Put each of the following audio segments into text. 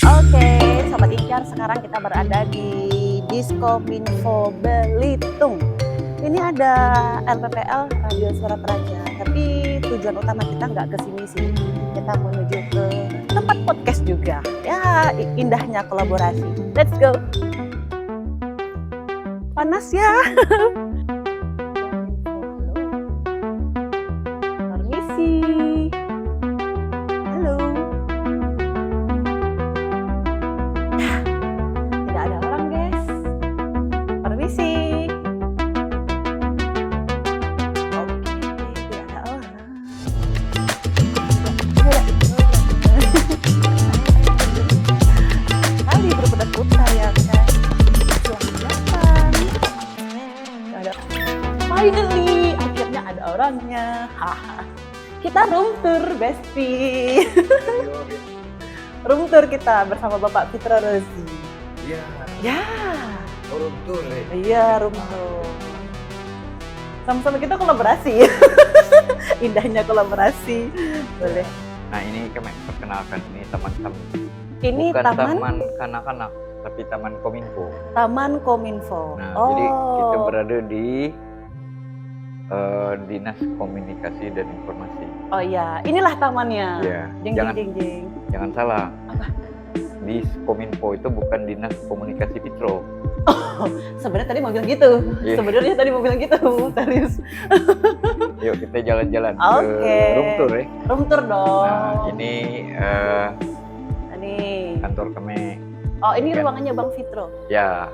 Oke, Sobat Icar, sekarang kita berada di Diskominfo Belitung. Ini ada LPPL Radio Suara Praja, tapi tujuan utama kita nggak ke sini sih. Kita menuju ke tempat podcast juga. Ya, indahnya kolaborasi. Let's go. Panas ya. Permisi. Halo. Tidak ada orang, guys. Permisi. Oke, tidak ada orang. Kali berpedas putar ya, kan? Selamat datang. Ada. Finally, akhirnya ada orangnya. Haha. Kita room tour, Besti. Room tour kita bersama Bapak Fitra Rozi. Iya, Ya, room tour. iya room tour. Sama-sama kita kolaborasi. Indahnya kolaborasi. Boleh. Nah ini kami perkenalkan, ini taman kami. Ini Bukan taman taman kanak-kanak, tapi taman kominfo. Taman Kominfo. Nah, jadi kita berada di Dinas Komunikasi dan Informasi. Oh iya, inilah tamannya. Iya, Jeng jangan- jeng jeng. Jangan salah. Apa? Di Kominfo itu bukan Dinas Komunikasi Pitro. Sebenarnya tadi mau bilang gitu. Iya. Sebenarnya tadi mau bilang gitu. Serius. Yuk kita jalan-jalan Oke. ke room tour ya. Room tour dong. Nah ini Ini. kantor kami. Oh, ini Kan. ruangannya Bang Fitro. Ya,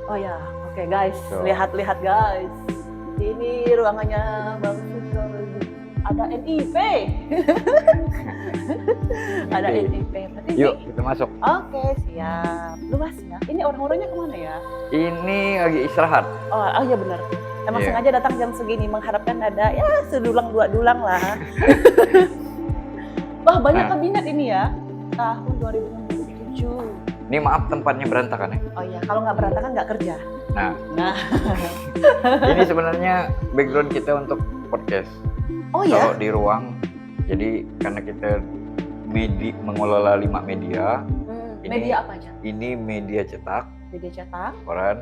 Oh ya, oke guys, So. lihat-lihat guys. Ini ruangannya Bang Fitro. Ada NIP. Ada NIP. Berarti yuk sih- kita masuk. Oke, siap. Luas ya. Ini orang-orangnya kemana ya? Ini lagi istirahat. Oh iya benar. Emang Iya. sengaja datang jam segini mengharapkan ada ya sedulang dua dulang lah. Wah, banyak Nah. kabinet ini ya. Tahun 2027. Ini maaf tempatnya berantakan ya. Oh iya, kalau nggak berantakan nggak kerja. Nah, Nah. ini sebenarnya background kita untuk podcast. Oh ya? Kalau di ruang, jadi karena kita mengelola 5 media, ini- Media apa aja? ini media cetak, Media cetak, koran,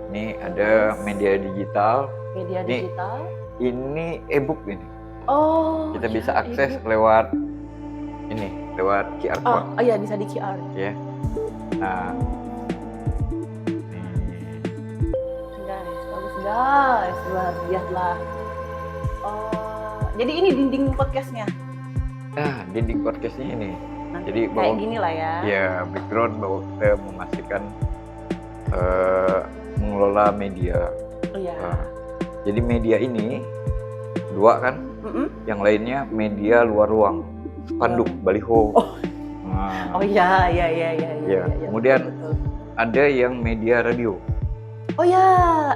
ini ada media digital, media Nih. digital. ini e-book ini. Oh. Kita iya, bisa akses ini. lewat ini, lewat QR Oh, code iya bisa di QR. ya. Nah, Guys, bagus guys, luar biasa. Oh, jadi ini dinding podcastnya. dinding podcastnya ini. Nanti Jadi kayak bahwa- gini lah ya. Ya, background bahwa kita memastikan mengelola media. Oh iya. Jadi media ini 2 kan, Mm-mm. yang lainnya media luar ruang, spanduk, baliho. Oh. Nah, Oh iya, iya, iya, iya, Iya. Kemudian- betul. ada yang media radio, Oh ya,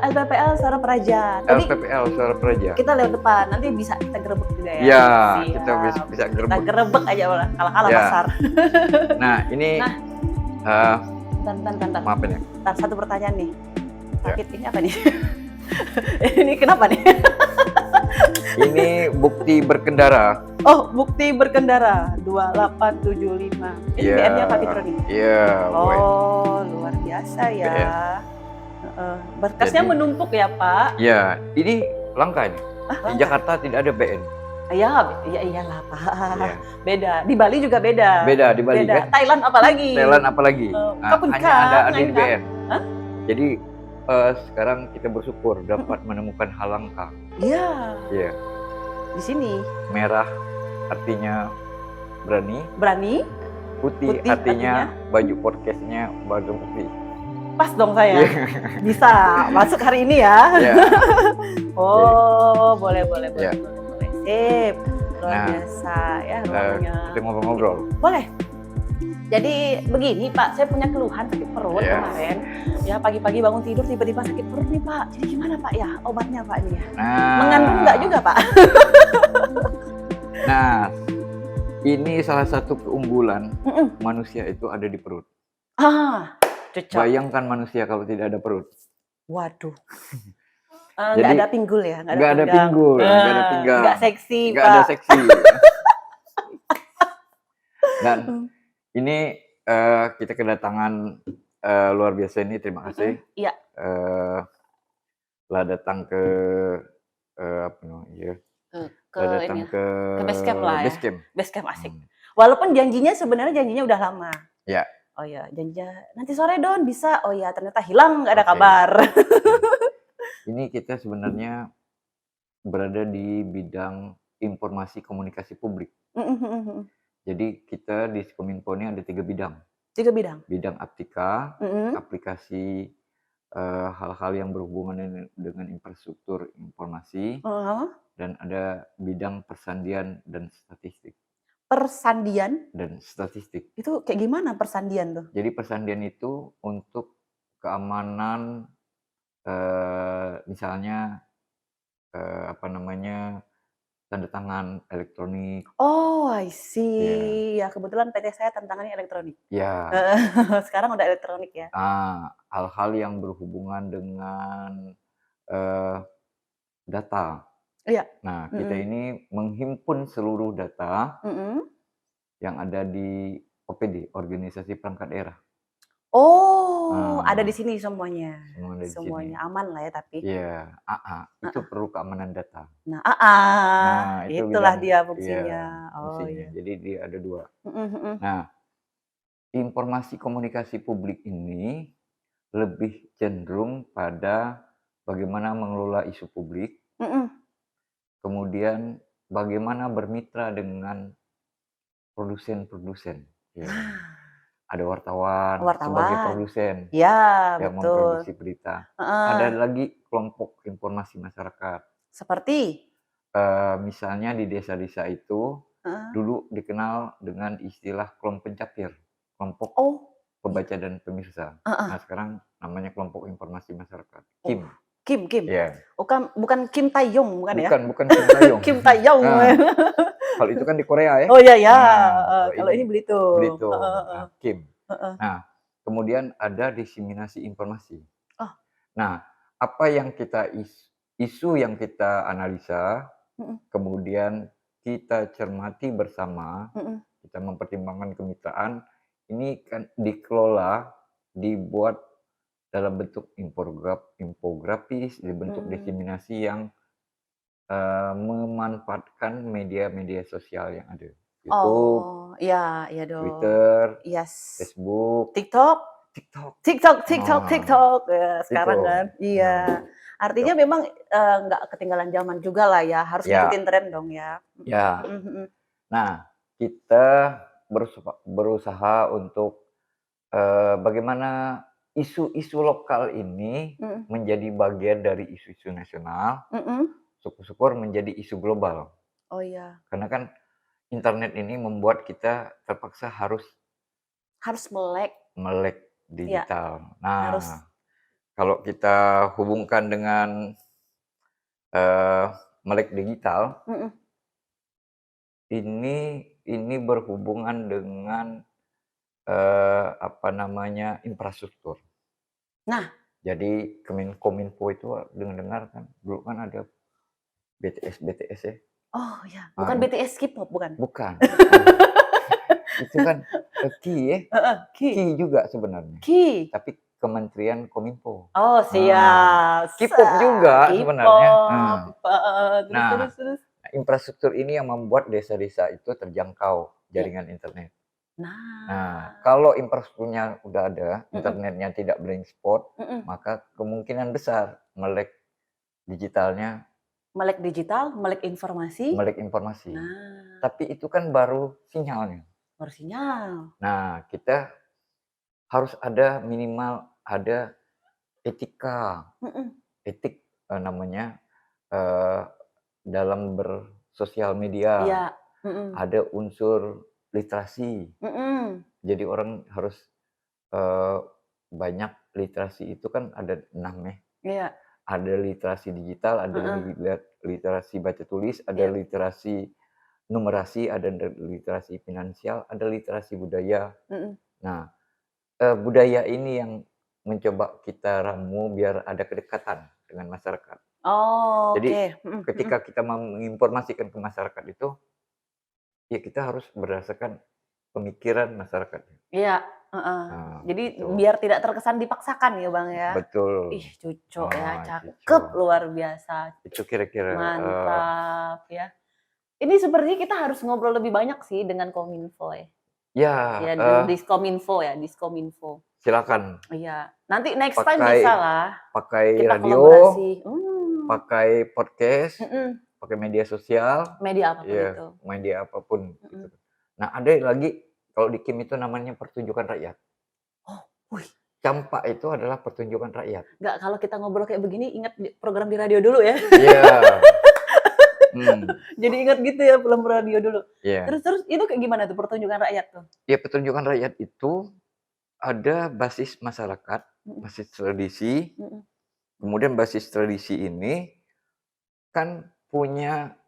LPPL Suara Praja. Tadi LPPL Suara Praja. kita lewat depan, nanti bisa kita gerebek juga ya. Ya, Siap. kita bisa Kita gerebek. gerebek aja malah, kalah-kalah Ya. pasar. Nah, ini Nah. Bentar. maafin ya. Bentar, satu pertanyaan nih. Ya. Sakit ini apa nih? Ini kenapa nih? Ini bukti berkendara. Oh, bukti berkendara 2875. Ini Iya. BM-nya Pak Fitro nih. Iya, boy. Oh, luar biasa ya. BM. Berkasnya Jadi- menumpuk ya, Pak. Ya, ini langka ini. Di Jakarta tidak ada BN. Ya, ya iyalah, Pak. Ya. Beda. Di Bali juga beda. Beda di Bali Beda. kan. Thailand apalagi? Thailand apalagi. Kapun Hanya Kang, ada di lain BN. Hah? Jadi sekarang kita bersyukur dapat menemukan hal langka. Iya, Iya, di sini. merah artinya berani, Berani? putih, Putih artinya baju podcastnya baju putih. Pas dong saya. Bisa masuk hari ini ya. Iya. Oh, boleh. Ya. Sip. Luar Nah, biasa ya ruangannya. Kita ngobrol-ngobrol. Boleh. Jadi begini Pak, saya punya keluhan sakit perut Iya. kemarin. Ya pagi-pagi bangun tidur tiba-tiba sakit perut nih Pak. Jadi gimana Pak ya obatnya Pak ini ya? Nah, Mengandung nggak juga Pak? Nah, ini salah satu keunggulan Mm-mm. manusia itu ada di perut. Cocok. Bayangkan manusia kalau tidak ada perut. Waduh. Jadi, Nggak ada pinggul ya? nggak ada pinggul, nggak ada pinggang, Nggak seksi Nggak Pak. ada seksi. Dan ini kita kedatangan luar biasa ini, terima kasih. Iya, Eh, Telah datang ke apa namanya? Iya, ke telah datang ini ya, ke ke base camp lah ya. base camp. Base camp asik. Hmm, Walaupun sebenarnya janjinya udah lama. ya, Oh ya, janjinya nanti sore Don bisa. Oh ya, ternyata hilang nggak ada oke. kabar. Ini kita sebenarnya berada di bidang informasi komunikasi publik. Jadi kita di Kominfo ini ada 3 bidang. 3 bidang. Bidang Aptika, Mhm. aplikasi hal-hal yang berhubungan dengan infrastruktur informasi, Heeh. dan ada bidang persandian dan statistik. Persandian, itu kayak gimana persandian tuh? Jadi persandian itu untuk keamanan, misalnya apa namanya, tanda tangan elektronik. Oh, I Ya, see. Ya kebetulan PT saya tantangannya elektronik. ya. Heeh, sekarang udah elektronik ya? Hal-hal yang berhubungan dengan eh, data. Iya. Nah, kita Mhm. ini menghimpun seluruh data Mhm. yang ada di OPD, Organisasi Perangkat Daerah. Oh, ada di Nah, sini semuanya? semua ada di sini. Semuanya aman lah ya tapi? Iya, itu Heeh. perlu keamanan data. Nah Nah, itu itulah bidang, dia iya, fungsinya. Oh fungsinya. iya. Jadi dia ada 2. Mhm mhm. Nah, informasi komunikasi publik ini lebih cenderung pada bagaimana mengelola isu publik, Mhm. kemudian bagaimana bermitra dengan produsen-produsen. Ya, Nah, ada wartawan sebagai wartawan. produsen Ya yang betul. memproduksi berita. Ada Heeh. lagi kelompok informasi masyarakat. Seperti? Misalnya di desa-desa itu Heeh. dulu dikenal dengan istilah kelompok pencapir, kelompok Oh, iya. pembaca dan pemirsa. Heeh. Nah, sekarang namanya kelompok informasi masyarakat, Oh, KIM. Kim? Ya, Bukan Kim Tae-yong bukan ya? bukan Kim Tae-yong. Kim Tae-yong. Nah, kalau itu kan di Korea ya. Oh iya ya, Nah, kalau kalau ini ini Belitung. Heeh Belitung, heeh. KIM. Heeh. Nah, kemudian ada diseminasi informasi. Oh, Nah, apa yang kita isu yang kita analisa, mhm kemudian kita cermati bersama, mhm. kita mempertimbangkan kemitraan, ini kan dikelola, dibuat dalam bentuk infografis, di bentuk Mmm. diseminasi yang memanfaatkan media-media sosial yang ada. YouTube, Oh, iya iya dong. Twitter, Yes. Facebook, TikTok? TikTok. Nah, TikTok, ya itu. sekarang kan. Iya. Artinya TikTok. memang, nggak ketinggalan zaman juga lah ya, harus Ya, ngikutin tren dong ya. ya. Mhm mhm. Nah, kita berusaha untuk bagaimana isu-isu lokal ini Mhm menjadi bagian dari isu-isu nasional, mhm. syukur-syukur menjadi isu global. Oh iya, Karena kan internet ini membuat kita terpaksa harus harus melek, melek iya, digital. harus Nah, kalau kita hubungkan dengan eee, melek digital, mhm. ini berhubungan dengan apa namanya, infrastruktur. Nah, Jadi Kominfo itu dengar-dengar kan, dulu kan ada BTS ya. oh ya, Ah, bukan BTS K-pop bukan? bukan, bukan. Itu kan, Ki ya, Heeh, Ki juga sebenarnya, Ki. tapi Kementerian Kominfo. Oh siap, K-pop juga sebenarnya. K-pop, heeh, terus Nah, terus terus? infrastruktur ini yang membuat desa-desa itu terjangkau Iya. jaringan internet. Nah, Nah, kalau infrastrukturnya udah ada, mhm internetnya tidak blind spot, mhm. maka kemungkinan besar melek digitalnya, Melek digital, melek informasi, melek informasi. nah, Tapi itu kan baru sinyalnya. baru sinyal. Nah, kita harus ada minimal ada etika, Mhm, etik namanya, eee, dalam bersosial media. iya, mhm Ada unsur literasi. mhm, Jadi orang harus eee, banyak literasi itu kan ada 6 ya. iya, Ada literasi digital, ada heeh, literasi baca tulis, ada iya, literasi numerasi, ada literasi finansial, ada literasi budaya. mhm. Nah, budaya ini yang mencoba kita ramu biar ada kedekatan dengan masyarakat. Jadi Oke, mhm mhm, ketika kita menginformasikan ke masyarakat itu, ya kita harus berdasarkan pemikiran masyarakat. iya, heeh. Nah, Jadi gitu. biar tidak terkesan dipaksakan ya, Bang, ya? Betul. Ih, cucok ya, cakep Gitu. luar biasa, Itu kira-kira, mantap ya. Ini sepertinya kita harus ngobrol lebih banyak sih dengan Kominfo ya. ya, Ya, Diskominfo ya, Diskominfo. silakan Iya, nanti next time pakai bisa lah pakai kita radio, kolaborasi. pakai podcast, Mhm. pakai media sosial, Media apapun ya itu. media apapun gitu. Mhm. Nah, ada lagi kalau di KIM itu namanya pertunjukan rakyat. Oh, wih, Campak itu adalah pertunjukan rakyat. nggak kalau kita ngobrol kayak begini ingat program di radio dulu ya. Iya. Jadi ingat gitu ya film radio dulu. Iya. Terus itu kayak gimana tuh pertunjukan rakyat tuh? Ya, pertunjukan rakyat itu ada basis masyarakat, Mhm, basis tradisi, mhm. kemudian basis tradisi ini kan punya,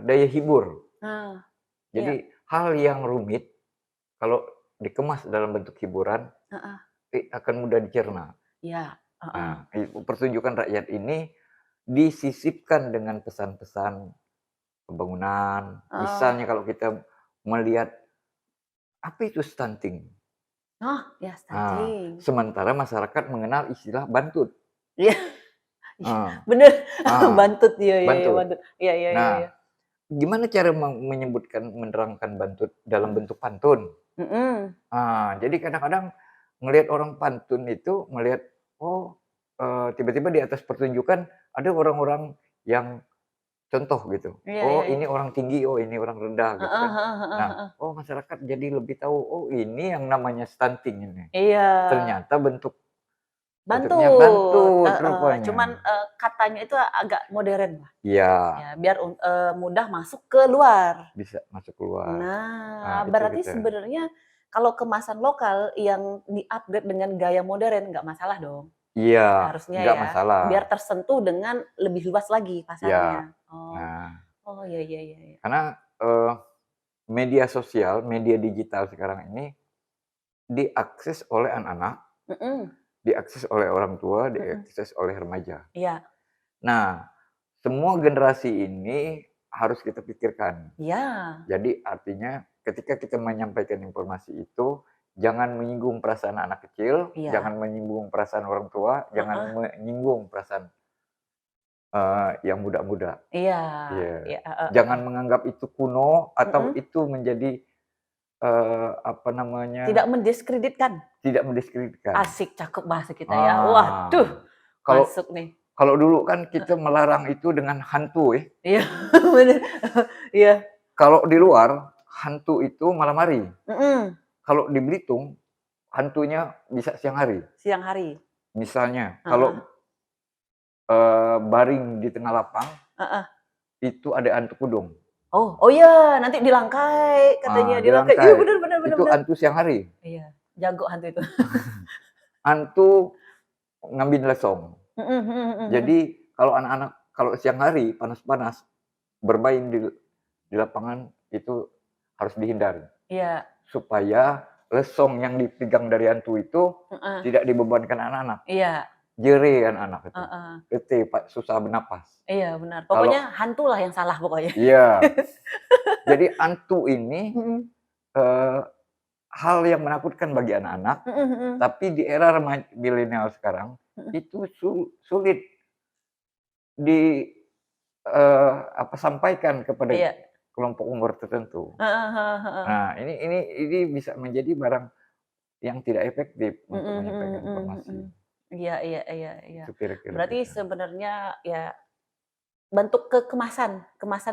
daya hibur. Nah, iya, Jadi hal yang rumit kalau dikemas dalam bentuk hiburan, heeh, akan mudah dicerna. iya, heeh, Nah, pertunjukan rakyat ini disisipkan dengan pesan-pesan pembangunan. heeh. Misalnya kalau kita melihat, apa itu stunting? Oh, ya Nah, stunting. sementara masyarakat mengenal istilah bantut. Iya, ih, Nah, bener, ah, bantut, iya iya iya, bantut. bantut. Iya iya iya Nah, iya. gimana cara menyebutkan, menerangkan bantut dalam bentuk pantun? Mhm, Jadi kadang-kadang ngelihat orang pantun itu melihat, oh, tiba-tiba di atas pertunjukan ada orang-orang yang contoh gitu. iya Oh, iya iya. ini orang tinggi, oh ini orang rendah gitu Heeh kan. heeh heeh Nah, heeh. oh masyarakat jadi lebih tahu, oh ini yang namanya stunting ini. Iya. Ternyata bentuknya Bantut, bantut heeh, cuman, rupanya. katanya itu agak modern lah, Iya, ya biar mudah masuk ke luar. bisa masuk keluar. Nah, Nah, itu berarti kita. sebenarnya kalau kemasan lokal yang di-upgrade dengan gaya modern nggak masalah dong? Iya, Harusnya nggak ya, masalah. biar tersentuh dengan lebih luas lagi Iya. pasarnya. Oh, Nah, oh, iya iya iya iya. karena, media sosial, media digital sekarang ini diakses oleh anak-anak, Mhm diakses oleh orang tua, mhm, diakses oleh remaja. iya Nah, semua generasi ini harus kita pikirkan. iya Jadi artinya ketika kita menyampaikan informasi itu, jangan menyinggung perasaan anak kecil, iya, jangan menyinggung perasaan orang tua, jangan heeh, menyinggung perasaan, yang muda-muda. iya Iya. iya, heeh Jangan heeh, menganggap itu kuno atau mhm, itu menjadi, apa namanya, tidak mendiskreditkan. tidak mendiskreditkan. Asik, cakep bahasa kita ya. Waduh, Ah, kalau masuk nih. kalau dulu kan kita melarang itu dengan hantu ya. Iya, bener. Iya, Kalau di luar, hantu itu malam hari. mhm, Kalau di Belitung, hantunya bisa siang hari. siang hari. Misalnya, Heeh, kalau, baring di tengah lapang, heeh. itu ada hantu kudung. Oh oh iya, nanti dilangkai katanya, Di dilangkai. Iya, lantai, bener bener bener itu bener. hantu siang hari. Iya, jago hantu itu. Hantu ngambil lesong. Mhm mhm mhm mhm. Jadi kalau siang hari panas-panas, bermain di lapangan itu harus dihindari, Iya, supaya lesong yang dipegang dari hantu itu heeh. tidak dibebankan anak-anak. Iya, Jere anak-anak itu, heeh. letih, Pak, susah bernapas. Iya, benar. Kalau Pokoknya hantulah yang salah pokoknya. iya, jadi hantu ini, Mhm. eee, hal yang menakutkan bagi anak-anak, Mhm mhm. tapi di era milenial sekarang, Mhm. itu sulit sampaikan kepada Iya. kelompok umur tertentu. Heeh heeh heeh. Nah, ini bisa menjadi barang yang tidak efektif untuk Mhm mhm menyampaikan mhm mhm. informasi. Iya iya iya iya. Itu kira-kira Berarti kita. sebenarnya ya bentuk kemasan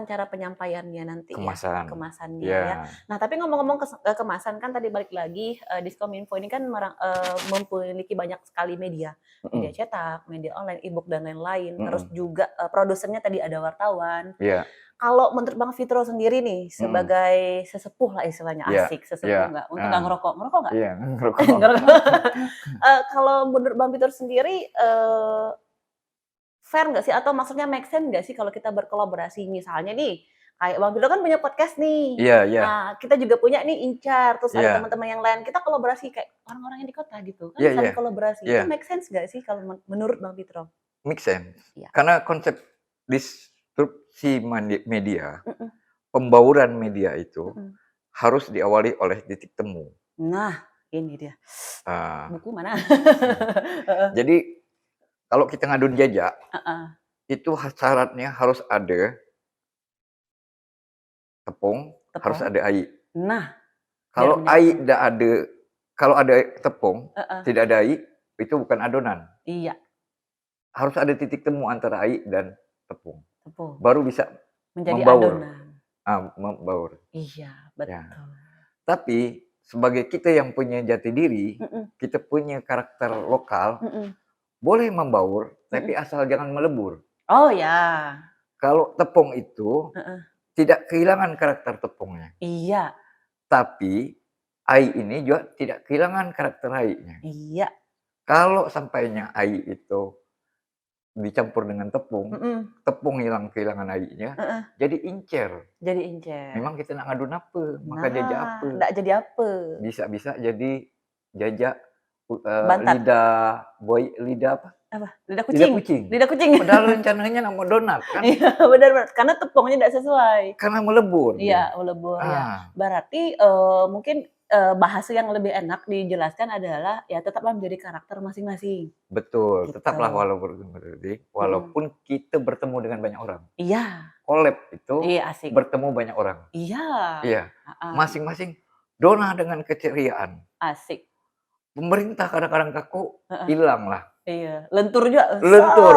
cara penyampaiannya nanti ya, Kemasan. kemasannya ya. Ya. Nah, tapi ngomong-ngomong kemasan kan tadi balik lagi, Diskominfo ini kan memiliki banyak sekali media. Media Mhm cetak, media online, e-book dan lain-lain, terus mhm. juga, produsernya tadi ada wartawan. Iya, Kalau menurut Bang Fitro sendiri nih, mhm. sebagai sesepuh lah istilahnya, Iya asik, iya, sesepuh nggak? Untuk nggak heeh. ngerokok, ngerokok nggak? Iya, ngerokok. Ngerokok. Kalau menurut Bang Fitro sendiri, fair nggak sih atau maksudnya make sense nggak sih kalau kita berkolaborasi? Misalnya nih, kayak Bang Vito kan punya podcast nih. Iya iya Nah, kita juga punya nih Incar, terus ada iya teman-teman yang lain, kita kolaborasi kayak orang-orang yang di kota gitu, kan iya iya saling kolaborasi. iya, Itu make sense nggak sih kalau menurut Bang Fitro? make sense. Iya. Karena konsep disrupsi media, Mhm pembauran media itu mhm. harus diawali oleh titik temu. Nah, Ini dia. Ah, Buku mana? Heeh. jadi kalau kita ngadun jajak, Heeh. itu syaratnya harus ada tepung, harus Tepung. ada ai. Nah, biar Kalau ai menyatu. ndak ada kalau ada tepung, Heeh. tidak ada ai, itu bukan adonan. Iya, Harus ada titik temu antara ai dan tepung, tepung. baru bisa Menjadi membaur. adonan. Membaur, Iya, ya. betul. Tapi sebagai kita yang punya jati diri, Mhm, kita punya karakter lokal, mhm, boleh membaur, mhm. tapi asal jangan melebur. Oh ya, Kalau tepung itu heeh. tidak kehilangan karakter tepungnya, Iya, tapi ai ini juga tidak kehilangan karakter ai-nya. iya, Kalau sampainya ai itu dicampur dengan tepung, mhm, tepung hilang kehilangan ai-nya, heeh. jadi incer. Jadi encer. Memang kita nak ngadun apa, makan jajak Nah, apa. ndak jadi apa? Bisa-bisa jadi jajak, Bantat. lidah apa, Apa? Lidah lidah kucing? kucing. Lidah kucing. Padahal rencananya nak mau donat kan, Iya, benar benar, karena tepungnya ndak sesuai. karena melebur dia. Iya, melebur ya. Ah, Berarti, mungkin, bahasa yang lebih enak dijelaskan adalah, ya tetaplah menjadi karakter masing-masing, betul, gitu. tetaplah Mhm. walaupun kita bertemu dengan banyak orang. Iya, Collab itu iya asik. bertemu banyak orang. Iya, Iya, heeh, masing-masing dona dengan keceriaan. asik, Pemerintah kadang-kadang kaku, heeh, hilanglah. iya. Lentur juga, Lentur,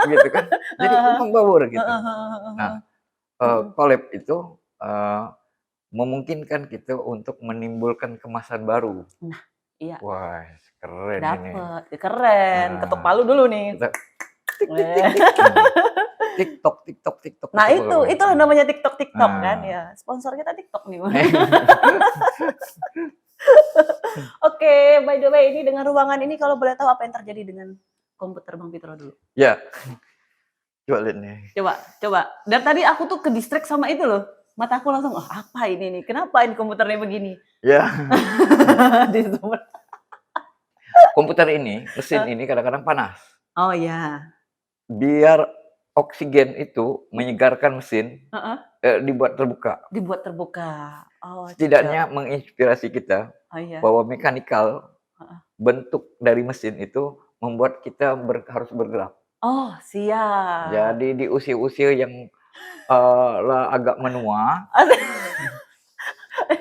gitu kan. Jadi Heeh, membaur gitu. heeh heeh heeh Nah, heeh. Mhm. collab itu, eee, memungkinkan kita untuk menimbulkan kemasan baru. Nah, iya, Wah, keren ini. dapet, keren, ketok Nah, palu dulu nih. kita Weh. TikTok TikTok TikTok Nah gitu itu, pokoknya. itulah namanya TikTok TikTok kan Nah. ya, sponsor kita TikTok nih. Oke, by the way ini dengan ruangan ini kalau boleh tahu apa yang terjadi dengan komputer Bang Fitro dulu? Ya, coba lihat nih. Coba coba, dari tadi aku tuh ke-distract sama itu loh, mataku langsung, "Oh apa ini nih, kenapa ini komputernya begini?" Ya, Di situ. komputer ini, mesin ini kadang-kadang panas. Oh ya, Biar oksigen itu menyegarkan mesin, heeh, dibuat terbuka. dibuat terbuka. Oh cocok. Setidaknya menginspirasi kita Oh iya, bahwa mekanikal, heeh. bentuk dari mesin itu membuat kita harus bergerak. Oh siap. Jadi di usia-usia yang, agak menua,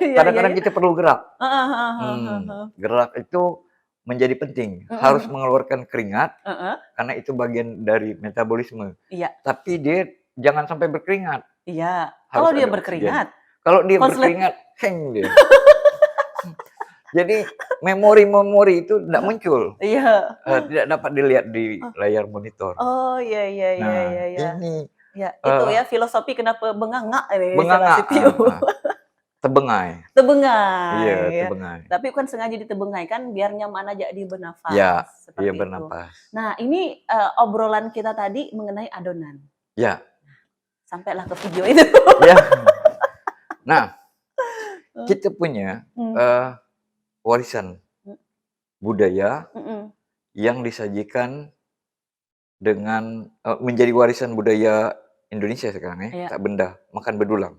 Iya iya kadang-kadang iya. kita perlu gerak. Heeh heeh heeh heeh. Gerak itu menjadi penting, Mhm harus mhm. mengeluarkan keringat Heeh, karena itu bagian dari metabolisme. iya Tapi dia jangan sampai berkeringat, iya. Kalau harus dia ada oksigen. berkeringat, Kalau dia konslet berkeringat, hang dia. Jadi memori-memori itu tidak muncul, iya. tidak dapat dilihat di layar monitor. Oh, iya iya iya Nah, iya iya. ini, Ya, itu eee, ya filosofi kenapa benganga ini istilah benganga, CTO. tebengai. Tebengai Iya, ya. tebengai. Tapi kan sengaja ditebengai kan biar nyaman aja di Iya, bernafas, iya seperti itu. bernapas. Nah ini, obrolan kita tadi mengenai adonan, Ya, sampailah ke video itu. ya. Nah, kita punya, Mmm, warisan mhm budaya mhm. yang disajikan dengan menjadi warisan budaya Indonesia sekarang ya, Iya. tak benda, makan bedulang.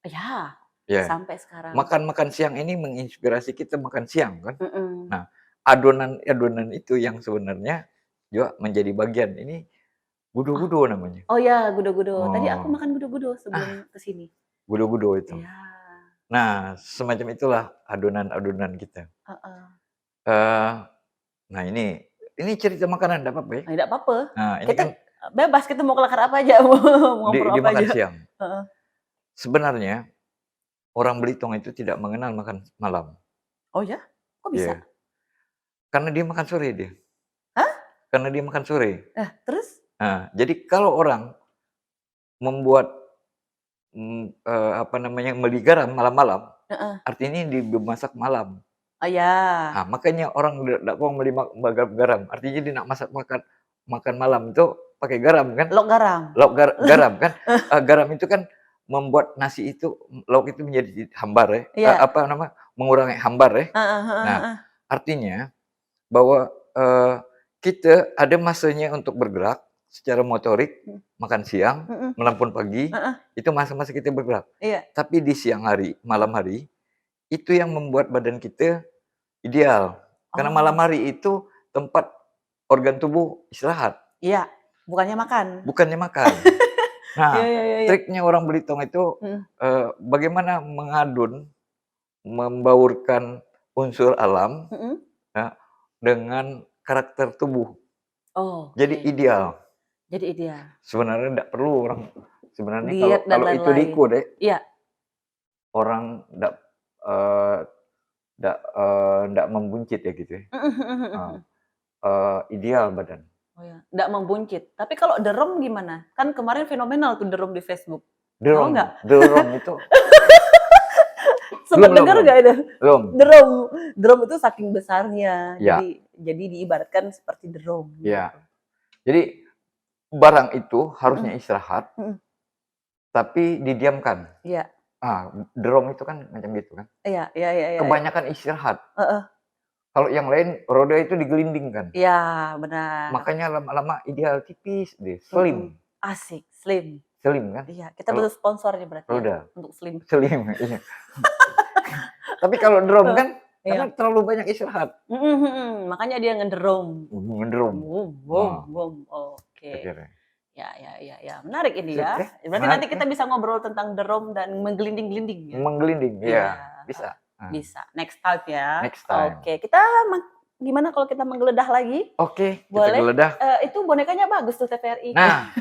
Ya, Ya, sampai sekarang. makan-makan siang ini menginspirasi kita makan siang kan. Mhm. Nah, adonan-adonan itu yang sebenarnya juga menjadi bagian, ini Oh gudo-gudo namanya. oh ya, gudo-gudo. Tadi aku Oh, makan gudo-gudo sebelum ah, ke sini. gudo-gudo itu. Iya, Nah, semacam itulah adonan-adonan kita. heeh. Eee, nah ini cerita makanan nggak apa-apa ya? Tidak apa-apa. Nah, ini Kita kan bebas, kita mau kelakar apa aja, mau ngobrol di apa makan aja. siang. Heeh. Sebenarnya orang Belitung itu tidak mengenal makan malam. Oh ya? Kok bisa? Iya, karena dia makan sore dia, Hah? karena dia makan sore. Terus? Nah, jadi kalau orang membuat, apa namanya, beli garam malam-malam, Heeh. artinya dimasak malam. Oh ya. Nah, makanya orang ndak mau beli garam, artinya dia nak makan makan malam itu pakai garam kan, Lok garam? lauk garam kan, garam itu kan membuat nasi itu, lauk itu menjadi hambar ya, Iya. apa nama, mengurangi hambar ya. Heeh heeh Nah, heeh. artinya bahwa, kita ada masanya untuk bergerak secara motorik, Mhm makan siang, mhm. melampun pagi, Heeh. itu masa-masa kita bergerak. Iya. Tapi di siang hari, malam hari, itu yang membuat badan kita ideal. Karena Oh. malam hari itu tempat organ tubuh istirahat, Iya, bukannya makan. bukannya makan. Iya, Nah, iya, iya, iya. triknya orang Belitung itu Mhm. bagaimana mengadun, membaurkan unsur alam Mhm. ya, dengan karakter tubuh. Oh, Jadi oke. ideal. Jadi ideal. Sebenarnya tidak perlu orang. Sebenarnya Diet dan kalau itu lain-lain. diikut Iya. orang ndak membuncit ya gitu ya. Mhm, mhm, mhm, Ah, mhm. ideal badan. Oh ya, nggak membuncit. Tapi kalau derem gimana? Kan kemarin fenomenal tuh derem di Facebook. Tahu Dorong, nggak? dorong itu Sempat belum, dengar belum, nggak itu? belum. Derem. Derem itu saking besarnya. Ya, Jadi diibaratkan seperti derem ya. gitu. Jadi barang itu harusnya Mhm, istirahat, mhm. tapi didiamkan. Iya. Drum itu kan macam gitu kan. Iya, iya, iya, iya, iya. Kebanyakan istirahat. Heeh. Kalau yang lain roda itu digelindingkan. Iya, benar. Makanya lama-lama ideal tipis deh, Mhm. slim, Asik, slim. slim kan. Iya, kita Kalau butuh sponsornya berarti ya roda untuk slim. slim, iya. Tapi kalau drum kan Iya. karena terlalu banyak istirahat, Mhm, mhm. Makanya dia ngederom. ngedrum. Wum, wum, Nah, wum. Oke. akhirnya. Ya, ya, ya, ya. Menarik ini Sip ya. ya, Berarti nanti menarik kita ya. bisa ngobrol tentang derom dan menggelinding-gelinding ya. Menggelinding, Iya, ya bisa. Nah, bisa. Next time ya. next time. Oke, kita gimana kalau kita menggeledah lagi? Oke, kita Boleh? geledah. Itu bonekanya bagus tuh TVRI. Nah,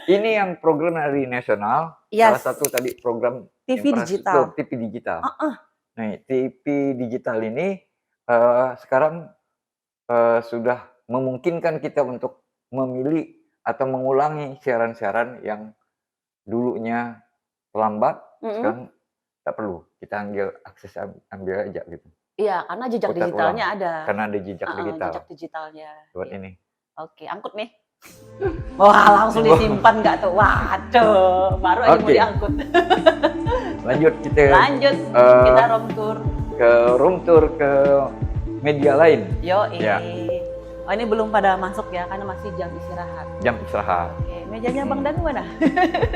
ini yang program hari nasional, salah Yes. satu tadi program TV digital. infrastruktur TV digital. Heeh. Nah, TV digital ini sekarang sudah memungkinkan kita untuk memilih atau mengulangi siaran-siaran yang dulunya terlambat, Mhm. sekarang nggak perlu. Kita ambil aja gitu. Iya, karena jejak Putar digitalnya ulang. ada. Karena ada jejak digital. Jejak digitalnya. Buat Iya. ini. Oke, angkut nih. Wah, langsung disimpan nggak tuh? Waduh, baru aja mau Oke. diangkut. Lanjut kita Lanjut, kita room tour. ke room tour ke media lain. Yoi. Ya. Oh, ini belum pada masuk ya, karena masih jam istirahat. Jam istirahat. Oke, mejanya Bang Dan mana?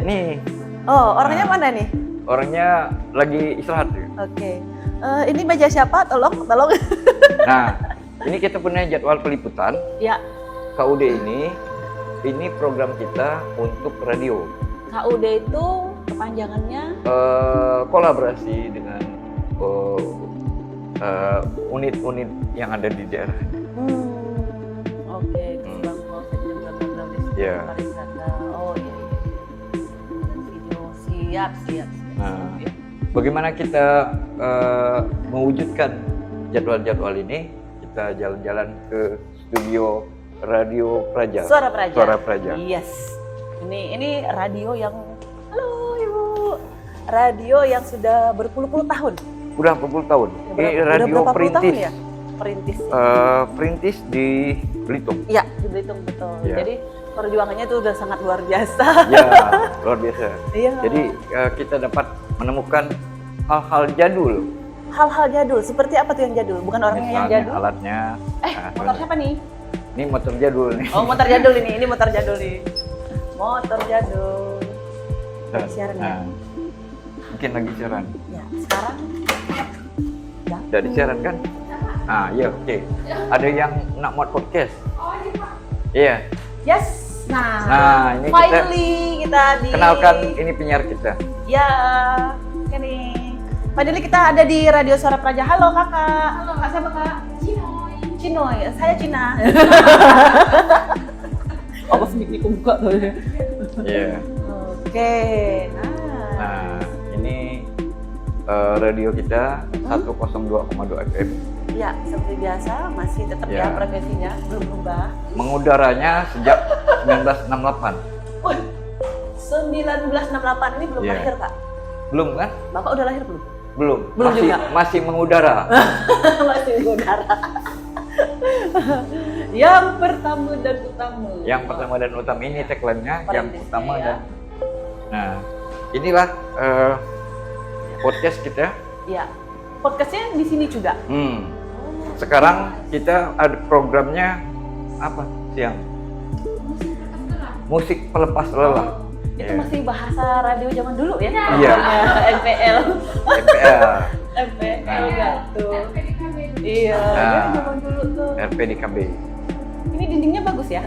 Nih, Oh, orangnya mana nih? orangnya lagi istirahat. Oke. Ini meja siapa? Tolong. Nah, ini kita punya jadwal peliputan. Ya, KUD ini program kita untuk radio. KUD itu kepanjangannya Kolaborasi dengan unit-unit yang ada di daerah. oke, Kembang Polsek dan bla Iya. pariwisata. Oh iya, iya. Dan video. Siap. Nah, Ya. bagaimana kita mewujudkan jadwal-jadwal ini? Kita jalan-jalan ke studio Radio Praja. Suara Praja. Suara Praja. Yes. Ini radio yang halo Ibu. Radio yang sudah berpuluh-puluh tahun. Udah berpuluh tahun. Ini Udah radio berapa puluh tahun perintis. ya? Perintis. Perintis di Belitung. Iya, di Belitung betul. Iya. Jadi perjuangannya itu udah sangat luar biasa. Ya, luar biasa. Iya. Jadi kita dapat menemukan hal-hal jadul. Hal-hal jadul, seperti apa tuh yang jadul? Bukan orangnya yang Misalnya jadul? alatnya. Motor siapa nih? Ini motor jadul nih. Oh, motor jadul ini motor jadul nih. Motor jadul. Lagi siaran ya? Nah, mungkin lagi siaran. Ya, sekarang ya. Udah di siaran kan? Iya, oke. Ada yang nak buat podcast? Iya. Yes. Nah, ini finally kita di Kenalkan, ini penyiar kita. Ya, ini. Finally kita ada di Radio Suara Praja. Halo kakak. Halo kak, siapa kak? Cinoy. Saya Cina. Awas mic buka tuh. Iya. Oke. Nah, ini radio kita 102,2 FM. Ya, seperti biasa masih tetap Ya. ya frekuensinya belum berubah. Mengudaranya sejak 1968. Wih, 1968 ini belum Ya. lahir kak. Belum kan? Bapak udah lahir belum? Belum. Belum juga. Masih mengudara. Masih udara. Yang pertama dan utama. Yang pertama dan utama ini tagline-nya, yang Perintisnya, utama ya. dan. Nah, inilah podcast kita. Ya. Podcastnya di sini juga. Sekarang kita ada programnya apa siang? Musik pelepas lelah. Itu Iya. masih bahasa radio zaman dulu ya? Iya. NPL. MPL. MPL gitu. Iya, Nah. dia zaman dulu tuh. RP di KB. Ini dindingnya bagus ya?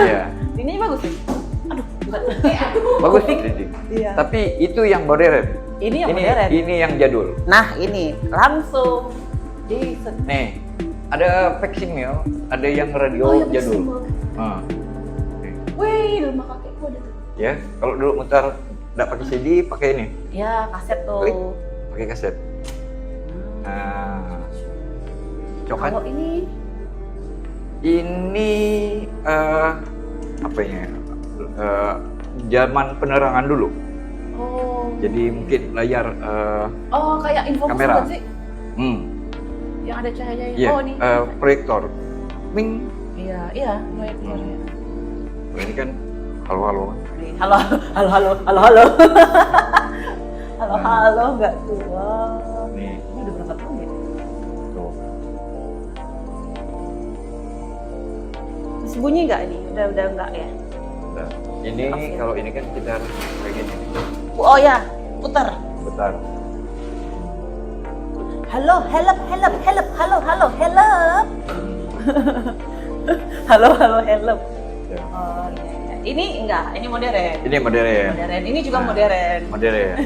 Iya. Dindingnya bagus ya? Aduh, bukan. Bagus dinding. Iya. Tapi itu yang modern. Ini yang modern. Ini yang jadul. Nah, ini langsung di Nih, ada facsimile, ada yang radio Oh, yang jadul. fleksibel. Nah, Wih, rumah kakekku ada tuh. ya, kalau dulu mutar nggak pakai CD, pakai ini, Ya, kaset tuh. Klik. pakai kaset. Nah, cok kan? Kalau Ini apa ya? Zaman penerangan dulu. oh. Jadi mungkin layar Oh, kayak info kamera. sih. hmm, Yang ada cahayanya. iya, Oh, nih. proyektor. Ming. Iya, iya, proyektor ya. Ini kan halo-halo. Nih, halo, halo, halo, halo, halo. Halo, halo, enggak tua. Nih, Ini udah berapa tahun ya? tuh. Masih bunyi nggak ini? Udah enggak ya? Udah. Ini Oke. kalau ini kan kita harus kayak gini. Oh ya, putar. Bentar. Halo, help, help, help, halo, halo, help. Halo, halo, help. Ya. Oh iya, iya. Ini enggak, ini modern. Ini modern. Modern, ini juga Nah. modern. Modern.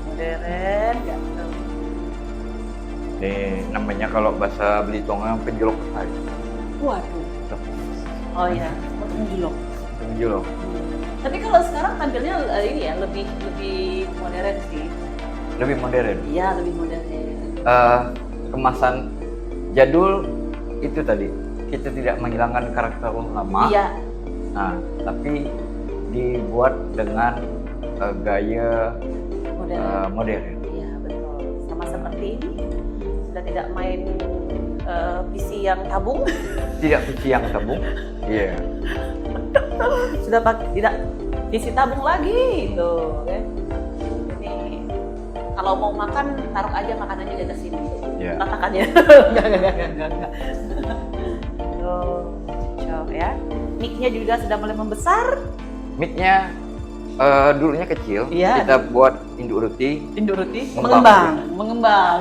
Modern, enggak tahu. Nih namanya kalau bahasa Belitongan penjolok hai. Waduh. Oh iya, menjulok. Penjolok. Tapi kalau sekarang tampilnya ini ya lebih modern sih. Lebih modern. Iya, lebih modern. Kemasan jadul itu tadi kita tidak menghilangkan karakter lama. Iya. Nah, tapi dibuat dengan gaya Modern. modern. Iya, betul. Sama seperti ini. Sudah tidak main PC yang tabung. Tidak PC yang tabung. Iya. Sudah tidak PC tabung lagi itu kan. Ini kalau mau makan taruh aja makanannya di atas sini. Iya. Latakannya. Enggak. Tuh, cocok ya. Mic-nya juga sudah mulai membesar. Mic-nya dulunya kecil. Iya. Kita buat induk roti. Induk roti Mengembang. mengembang.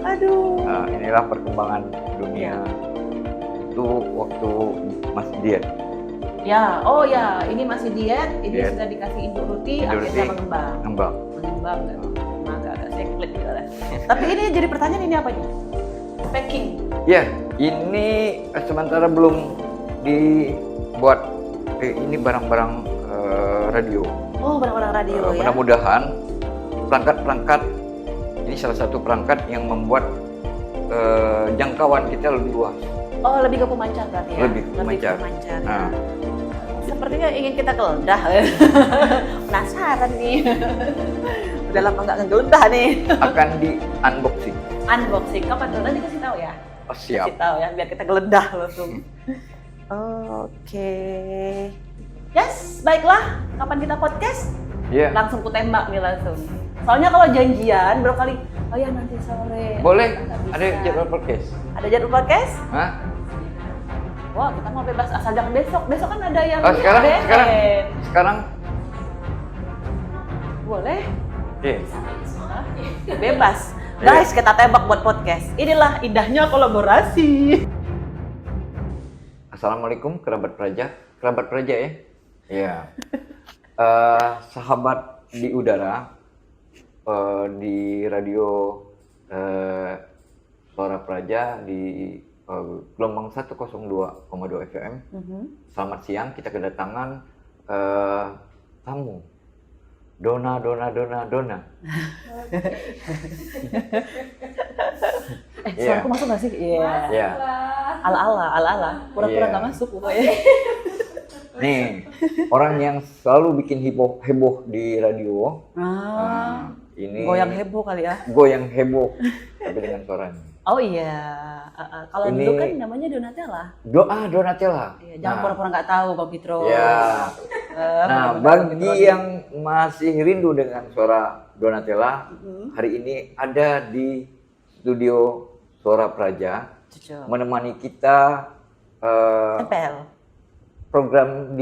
Aduh. Nah, inilah perkembangan dunia. Itu waktu masih diet. Ya, oh ya, ini masih diet, ini Diet. sudah dikasih induk roti, Induk akhirnya roti. mengembang. Ngembang. Mengembang kan. Agak seklit juga lah. Tapi ini jadi pertanyaan ini apa nih? Packing. Ya, ini sementara belum dibuat. Ini barang-barang radio. Oh, barang-barang radio ya. Mudah-mudahan perangkat-perangkat ini salah satu perangkat yang membuat jangkauan kita lebih luas. Oh, lebih ke pemancar berarti ya? Lebih ke pemancar. Nah. Sepertinya ingin kita geledah. Penasaran nih. Udah lama nggak ngegeledah nih. Akan di unboxing. Unboxing, kapan tuh? Nanti kasih tahu ya? Oh, siap. Kasih tahu ya, biar kita geledah langsung. Oke. Yes, baiklah. Kapan kita podcast? Iya. Langsung ku tembak nih langsung. Soalnya kalau janjian berapa kali? Oh ya nanti sore. Boleh. Nggak bisa. Ada jadwal podcast. Ada jadwal podcast? Hah? Wah, kita mau bebas asal jangan besok. Besok kan ada yang Oh, sekarang? ADN. Sekarang? Boleh? Iya. Hah? Bebas. Guys, kita tembak buat podcast. Inilah indahnya kolaborasi. Assalamualaikum kerabat praja. Kerabat praja ya? Iya. Sahabat di udara, di radio Suara Praja di gelombang 102,2 FM. Selamat siang, kita kedatangan tamu. Dona. Suaraku masuk nggak sih? Iya. Iya. Ala-ala. Pura-pura Iya. nggak masuk pokoknya. Nih, orang yang selalu bikin heboh di radio. Ini Goyang heboh kali ya. goyang heboh, tapi dengan suaranya. Oh iya. Kalau Ini- dulu kan namanya Donatella. Donatella. Iya, jangan pura-pura nggak tahu, Bang Fitro. Ya. Nah, bagi yang masih rindu dengan suara Donatella, hari ini ada di studio Suara Praja Cocok. menemani kita Tempel. program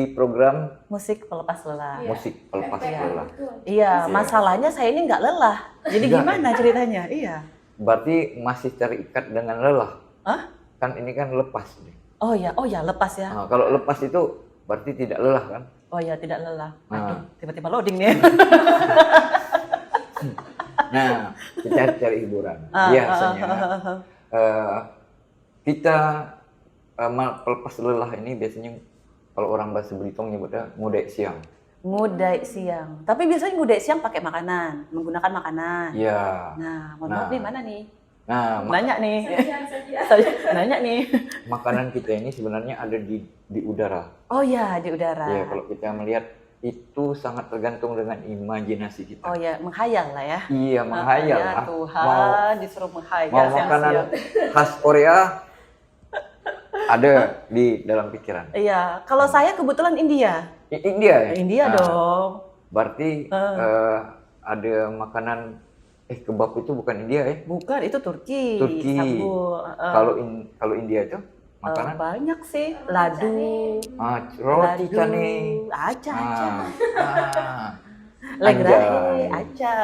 Musik pelepas lelah. musik pelepas Iya. lelah. Iya, masalahnya saya ini nggak lelah. Jadi Nggak. gimana ceritanya? Iya. berarti masih terikat dengan lelah. Hah? Kan ini kan lepas nih. Oh ya lepas ya. Nah, kalau lepas itu berarti tidak lelah kan? Oh ya tidak lelah. Nah. Aduh, tiba-tiba loading nih. Nah, kita cari hiburan. Biasanya kita pelepas lelah ini biasanya kalau orang bahasa Belitung nyebutnya ngudek siang. Ngudek siang. Tapi biasanya ngudek siang pakai makanan, menggunakan makanan. Iya. Nah, mohon maaf nih, mana nih? Nah, Nanya nih. Nanya nih. makanan kita ini sebenarnya ada di udara. Oh ya, di udara. Iya, kalau kita melihat itu sangat tergantung dengan imajinasi kita. Oh ya, menghayal lah ya. Iya, menghayal Ya lah. Tuhan, disuruh menghayal Mau makanan siang-siang. khas Korea ada di dalam pikiran. Iya, kalau saya kebetulan India. India ya? India Nah, dong. Berarti ada makanan kebab itu bukan India ya? Bukan, itu Turki. Turki. Sabul. Kalau India itu makanan Banyak sih, ladu, roti ladu, cane. aca, Anjay. aca.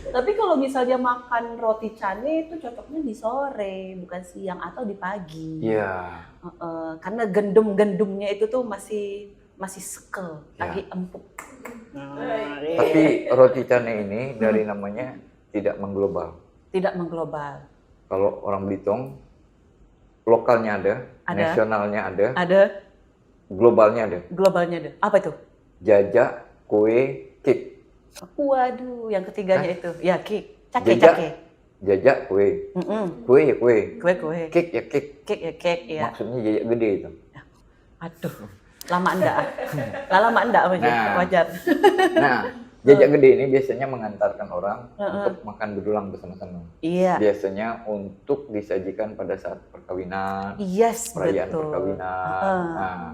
Tapi kalau misalnya makan roti cane itu cocoknya di sore, bukan siang atau di pagi. Iya. Karena gendum-gendumnya itu tuh masih sekel, Ya. lagi empuk. Tapi roti cane ini dari namanya tidak mengglobal. Tidak mengglobal. Kalau orang Belitung, lokalnya ada, nasionalnya ada, globalnya ada. Globalnya ada. Apa itu? Jajak, kue, cake. Waduh, yang ketiganya itu. Ya, cake. Cake. Jajak, kue. Kue ya kue. Kue. Cake ya cake. Cake ya cake, ya. Maksudnya jajak gede itu. Aduh, lama enggak? Lama enggak wajar. Nah, jajak gede ini biasanya mengantarkan orang untuk makan berulang bersama-sama. Iya. Biasanya untuk disajikan pada saat perkawinan, Yes, perayaan betul. perkawinan. Nah,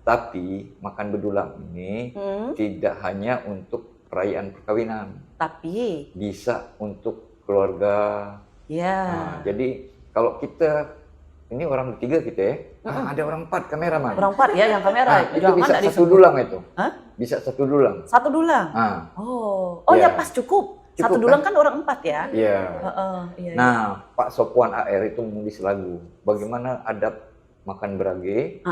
tapi makan bedulang ini tidak hanya untuk perayaan perkawinan, Tapi, bisa untuk keluarga. ya. Nah, jadi kalau kita ini orang bertiga kita ya, ada orang 4 kameraman. Orang 4 ya yang kamera. Nah, itu Jangan bisa enggak satu dulang itu. Hah? Bisa satu dulang. Satu dulang. Nah, Oh Ya. ya pas cukup. Satu Cukup, dulang kan? kan orang 4 ya. iya. Iya. Nah, Pak Sopwan AR itu menulis lagu. Bagaimana adab makan berage?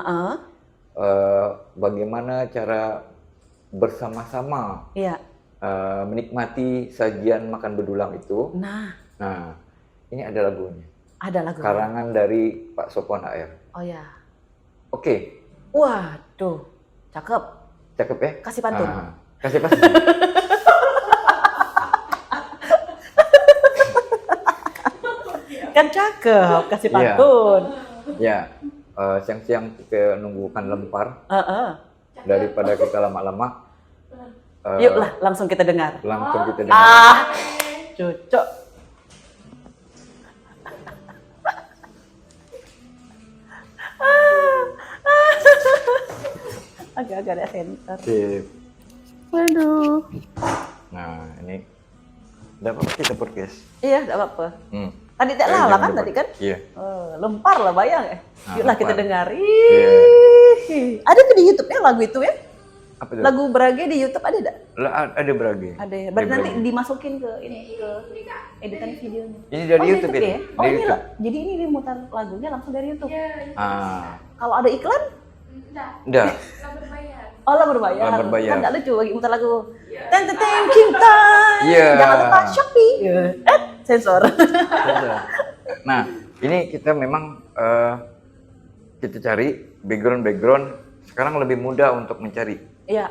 Bagaimana cara bersama-sama Iya. menikmati sajian makan bedulang itu? Nah, Nah, ini ada lagunya. ada lagu. Karangan dari Pak Sopwan AR. Oh ya. Oke, Waduh, cakep. cakep ya? Kasih pantun. Kasih pantun. Kan cakep, kasih Iya. pantun. Ya, siang-siang kita nunggukan lempar Heeh. daripada kita lama-lama. Yuklah, langsung kita dengar. Langsung kita dengar. Cocok. Agak-agak ada sensor. Sip. Waduh. Nah, ini udah apa kita podcast? Iya, nggak apa-apa. Hmm. Tadi tak Jangan lala kan lupa. tadi kan? Iya. Lempar lah bayang ya. Nah, Yuklah kita lempar. dengar. Iya. Ada tuh di YouTube-nya lagu itu ya? Apa itu? Lagu Brage di YouTube ada enggak? Ada berage. Ada ya. Berarti Ada nanti Brage. dimasukin ke ini ke editan videonya. Ini dari Oh, YouTube ini. ya? Oh, Dari ini YouTube. jadi ini dimutar lagunya langsung dari YouTube. Kalau ada iklan? Udah. Oh lah berbayar. Lah berbayar. Kan nggak lucu bagi muter lagu. Ten ten ten King Time. Iya. Jangan lupa Shopee. Sensor. Nah, ini kita memang kita cari background sekarang lebih mudah untuk mencari. Iya.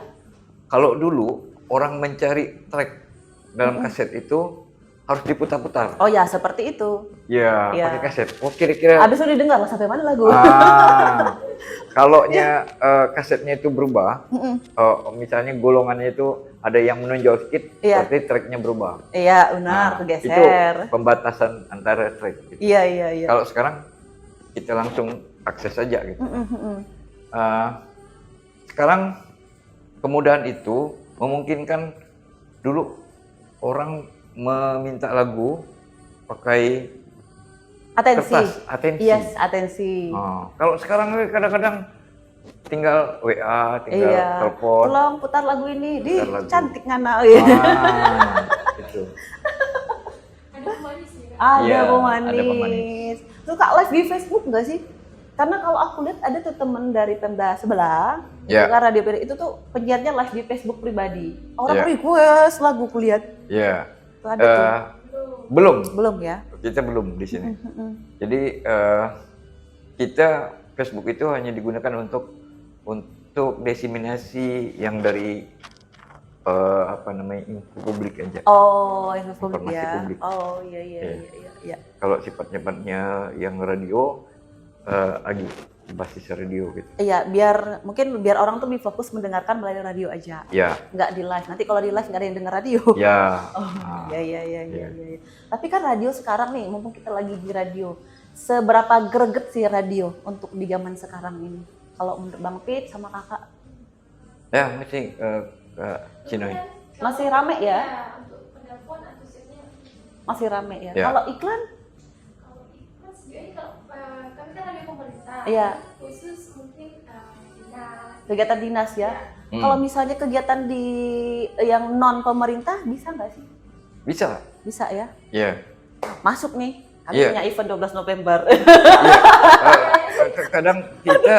Kalau dulu orang mencari track dalam kaset itu harus diputar-putar. Oh ya seperti itu. Ya, Iya. pakai kaset. Oh, kira-kira Habis itu didengar lah sampai mana lagu. kalau kasetnya itu berubah, misalnya golongannya itu ada yang menonjol sedikit, Iya. berarti tracknya berubah. Iya benar, Itu kegeser. pembatasan antara track. Gitu. Iya. Kalau sekarang kita langsung akses saja gitu. Sekarang kemudahan itu memungkinkan dulu orang meminta lagu pakai Atensi. kertas, atensi. Yes, atensi. Kalau sekarang kadang-kadang tinggal WA, tinggal Iya. telepon. Tolong putar lagu ini. Di Putar lagu. cantik ngana. Itu. Ada Iya, pemanis. ada pemanis. Suka live di Facebook nggak sih? Karena kalau aku lihat ada tuh temen dari Pemda sebelah, Ya, suka radio itu tuh penyiarnya live di Facebook pribadi. Orang ya, request lagu kulihat. ya. Tuh ada tuh. Belum, Belum ya? kita belum di sini. Mm-mm. Jadi kita Facebook itu hanya digunakan untuk diseminasi yang dari apa namanya info publik aja. Oh, info publik Informasi ya. publik. Oh, iya iya Iya. iya iya. Kalau sifatnya yang radio lagi basis radio gitu. Iya, mungkin biar orang tuh lebih fokus mendengarkan melalui radio aja. Ya, Nggak di live. Nanti kalau di live nggak ada yang dengar radio. ya. Oh, Ah, iya iya iya iya. iya. iya. Tapi kan radio sekarang nih, mumpung kita lagi di radio, seberapa greget sih radio untuk di zaman sekarang ini? Kalau menurut Bang Pit sama Kakak, Ya, mesti Cinoy. masih rame ya? Ya, untuk penelpon antusiasnya. Masih rame ya? Ya. Kalau iklan? Kalau iklan sejauh ini kalau kami kan radio pemerintah. Iya. Khusus mungkin dinas. Kegiatan dinas ya? Hmm. Kalau misalnya kegiatan di yang non pemerintah bisa nggak sih? Bisa. Bisa ya? Ya. Masuk nih. Kami Iya. punya event 12 November. Kadang kita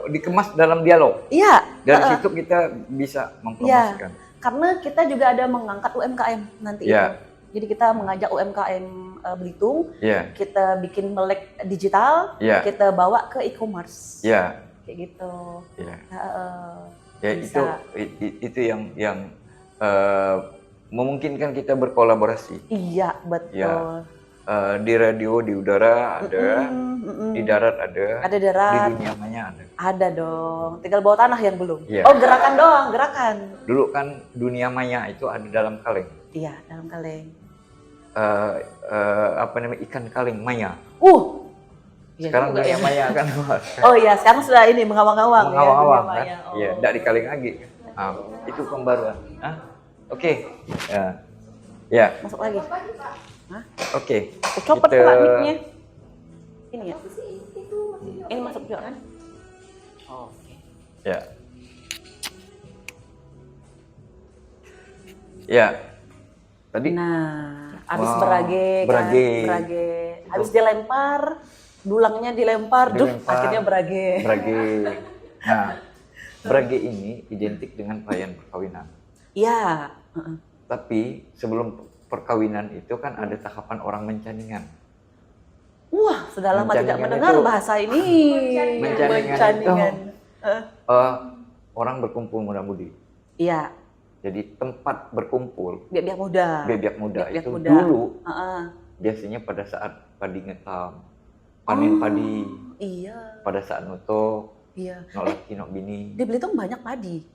dikemas dalam dialog. Iya. Dari situ kita bisa mempromosikan. Karena kita juga ada mengangkat UMKM nanti Iya. itu. Jadi kita mengajak UMKM Belitung, Ya, kita bikin melek digital, ya, kita bawa ke e-commerce. ya, Kayak gitu. ya. Ya Bisa. itu yang memungkinkan kita berkolaborasi. Iya, betul. Di radio, di udara ada, di darat ada, Ada di darat, dunia maya ada. ada dong. Tinggal bawah tanah yang belum. Iya. Oh, gerakan doang, gerakan. Dulu kan dunia maya itu ada dalam kaleng. Iya, dalam kaleng. Apa namanya ikan kaleng maya. Iya Sekarang juga dunia ya. maya kan Oh iya, sekarang sudah ini mengawang-awang ya. mengawang-awang dunia kan? maya. Oh. Iya, tidak di kaleng lagi. Itu pembaruan. Oke. Ya, Masuk lagi. Pagi Pak. oke. Copot Kita- Pak mic-nya. Ini ya. Apa sih itu maksudnya? Ini masuk juga kan? Oke. Ya. Ya. Tadi Nah, habis Wah, berage, berage. kan? Berage. Habis dilempar, dulangnya dilempar, Dilempar. akhirnya berage. Brage. Nah, Brage ini identik dengan perayaan perkawinan. Iya. Tapi sebelum perkawinan itu kan ada tahapan orang mencaningan. Wah, sudah lama tidak Mencaningan mendengar itu- bahasa ini. Mencaningan Mencaningan. Orang berkumpul muda-mudi. Iya, Jadi tempat berkumpul biak-biak muda. bebek muda Biak-biak itu muda. dulu Heeh. biasanya pada saat padi ngetam, panen padi, Iya, pada saat nutuk, iya. nolaki nok bini, Di Belitung banyak padi.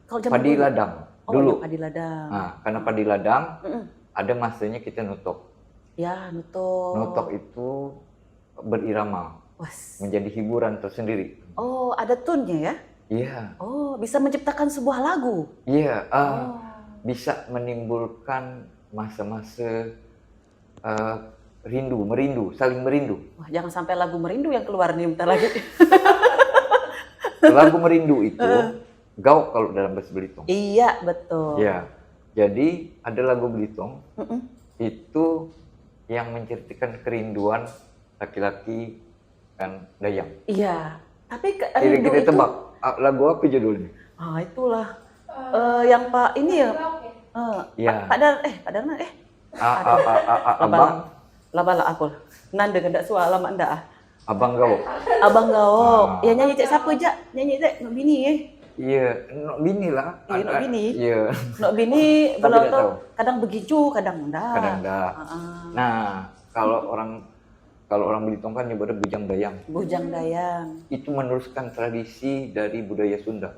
Kalau zaman padi dulu- ladang Oh, dulu. iya, padi ladang. Nah, karena padi ladang Mm-mm. ada masanya kita nutuk. Ya, nutuk. Nutuk itu berirama, Was. menjadi hiburan tersendiri. Oh, ada tune-nya ya? Iya, Oh, bisa menciptakan sebuah lagu. iya, Oh. bisa menimbulkan masa-masa merindu, saling merindu. Wah, jangan sampai lagu merindu yang keluar nih bentar lagi. Lagu merindu itu gauk kalau dalam bahasa Belitung. Iya, betul. Ya, jadi ada lagu Belitung Mm-mm. itu yang menceritakan kerinduan laki-laki dan Dayang. Iya. Tapi rindu Kita itu, tebak lagu apa judulnya? itulah yang Pak ini ya. Iya. Pak Darman Abang, Labala aku. Nanda gendak suara lama ndak ah. Abang gauk. Abang Gawok. Ah. Ya nyanyi cek siapa aja? Nyanyi cek Nok Bini ya. Iya, nok bini lah. Iya, nok bini. Iya, Nok Bini Tapi belum nggak tuh tahu. kadang begitu, kadang enggak. kadang enggak. Nah, kalau orang Belitung kan nyebutnya bujang Dayang. Bujang Dayang. Itu meneruskan tradisi dari budaya Sunda.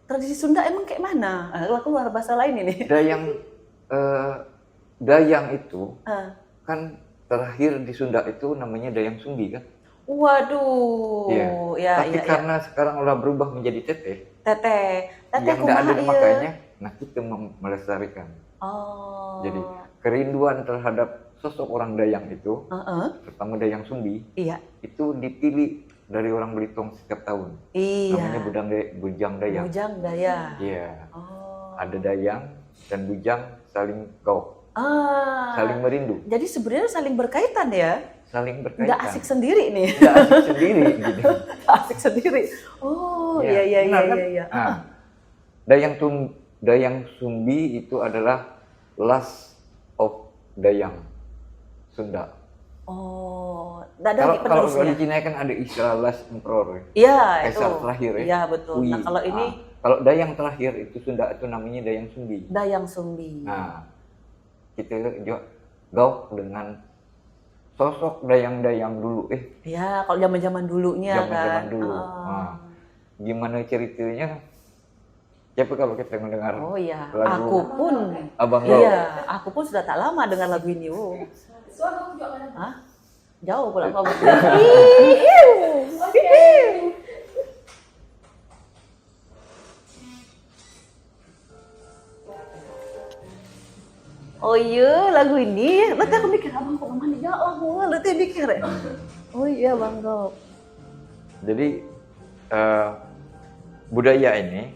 Tradisi Sunda emang kayak mana? Keluar bahasa lain ini. Dayang itu Ah. kan terakhir di Sunda itu namanya Dayang Sumbi kan. Waduh. Iya. Ya, Tapi iya, karena sekarang udah berubah menjadi teteh, Teteh yang tidak ada kumaha ieu? makanya, nah kita melestarikan. Oh. Jadi kerinduan terhadap sosok orang Dayang itu, Heeh. terutama Dayang Sumbi, Iya. itu dipilih dari orang Belitung setiap tahun. Namanya Iya. Bujang Dayang. Bujang Dayang. Iya. Oh. Ada Dayang dan Bujang saling gauk. saling merindu, Jadi sebenarnya saling berkaitan ya? saling berkaitan. Nggak asik sendiri nih. Nggak asik sendiri gitu. Asik sendiri. Oh, iya. benar kan? Iya. Nah, Dayang Sumbi itu adalah last of Dayang Sunda. Oh, ada Kalau di penerusnya. Cina kan ada istilah last emperor, Iya, itu. kaisar terakhir ya. Iya, betul. Hui. Nah, kalau ini Kalau Dayang terakhir itu Sunda itu namanya Dayang Sumbi. Dayang Sumbi. Nah, kita juga gauk dengan sosok dayang-dayang dulu. Ya, kalau zaman-zaman dulunya Zaman-zaman kan. dulu. Nah, gimana ceritanya? Siapa kalau kita mendengar Oh iya, lagu aku pun. Abang Gauk? Iya, aku pun sudah tak lama dengar lagu ini. Oh. Suara kamu juga mana? Hah? Jauh pula kamu. Oke. Oh iya, lagu ini. Lalu aku mikir, abang kok mana ya Allah, lalu aku mikir. Oh iya, Bang Gop. Jadi budaya ini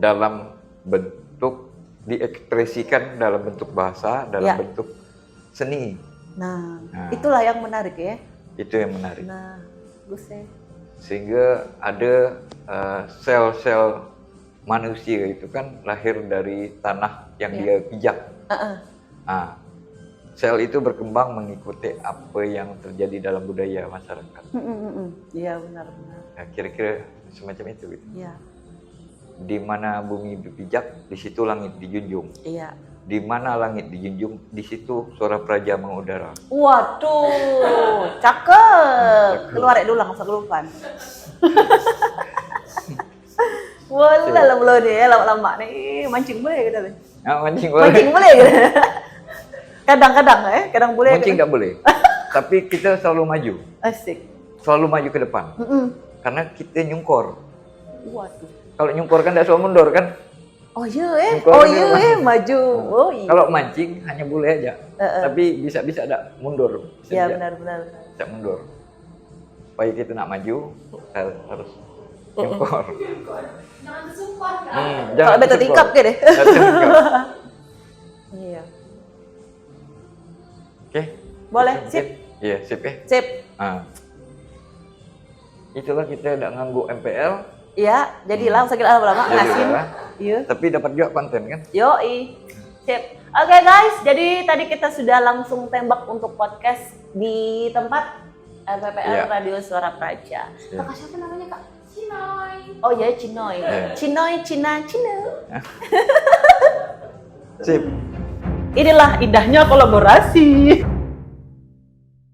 dalam bentuk diekspresikan dalam bentuk bahasa, dalam Ya. bentuk seni. Nah, Nah. itulah yang menarik ya. Itu yang menarik. Nah, bagus ya. Sehingga ada sel-sel manusia itu kan lahir dari tanah yang Ya. dia pijak. Heeh. Nah, sel itu berkembang mengikuti apa yang terjadi dalam budaya masyarakat. Iya, benar-benar. Ya, kira-kira semacam itu gitu. Iya, Di mana bumi berpijak, di situ langit dijunjung. iya. Di mana langit dijunjung, di situ suara praja mengudara. Waduh, cakep. Keluar dulu langsung kelupaan. Wala lah belum nih, lama-lama nih mancing boleh kita nih. Nah, mancing boleh. Mancing boleh gitu. Kadang-kadang kadang boleh. Mancing nggak boleh. Tapi kita selalu maju, Asik. selalu maju ke depan. Karena kita nyungkor. Waduh. Kalau nyungkor kan tidak selalu mundur kan? Oh iya Nyungkor Oh kan iya dia maju. Oh iya. Kalau mancing hanya boleh aja. Tapi bisa-bisa ada mundur. Iya Bisa benar-benar. bisa mundur. Supaya kita nak maju, harus nyungkor. Jangan tersumpah. Kalau betul tersumpah. tingkap ke deh. Jangan tertingkap. Iya. Oke. Boleh, Itu sip. mungkin. Iya, sip ya. Sip. Ah. Itulah kita tidak nganggu MPL, Iya, jadi langsung kita lama-lama Jadi ngasin. lah. Iya. tapi dapat juga konten kan? Yoi. Sip. Oke guys, jadi tadi kita sudah langsung tembak untuk podcast di tempat LPPL Iya. Radio Suara Praja. Iya. Kakak siapa namanya kak? Cinoy. Oh ya, Cinoy. Iya. Cinoy, Cina. Sip. Inilah indahnya kolaborasi.